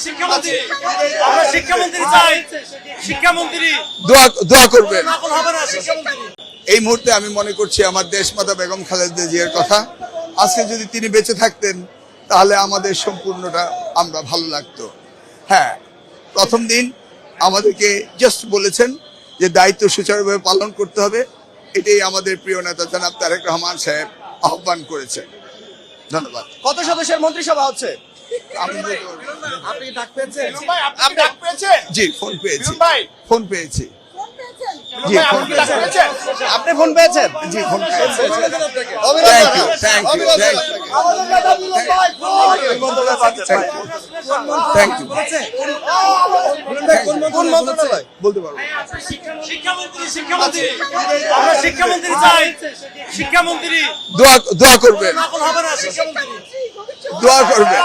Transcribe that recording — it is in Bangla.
শিক্ষামন্ত্রী আমরা শিক্ষামন্ত্রী চাই, শিক্ষামন্ত্রী দোয়া করবেন। এখন হবে না শিক্ষামন্ত্রী। এই মুহূর্তে আমি মনে করছি আমার দেশমাতা বেগম খালেদা জিয়ার কথা। আজকে যদি তিনি বেঁচে থাকতেন তাহলে আমাদের সম্পূর্ণটা আমরা ভালো লাগতো। হ্যাঁ, প্রথম দিন আমাদেরকে জাস্ট বলেছেন যে দায়িত্ব সুচারুভাবে পালন করতে হবে। এটাই আমাদের প্রিয় নেতা জনাব তারেক রহমান সাহেব আহ্বান করেছেন। ধন্যবাদ। কত সদস্যের মন্ত্রিসভা হচ্ছে? আমি আপনি ডাক পেয়েছেন? আপনি ডাক পেয়েছেন? জি ফোন পেয়েছি, ভাই ফোন পেয়েছি। জি ভাই, ফোন আপনি ডাক পেয়েছি। পেয়েছেন? আপনি ফোন পেয়েছেন? জি ফোন পেয়েছি। অভিনন্দন। Thank you, thank you, thank you, thank you. কোন মন্ত্রণালয়? বলতে পারবো। শিক্ষামন্ত্রী আমরা শিক্ষামন্ত্রী চাই, শিক্ষামন্ত্রী দোয়া করবেন, এখন হবে না শিক্ষামন্ত্রী। দোয়া করবেন।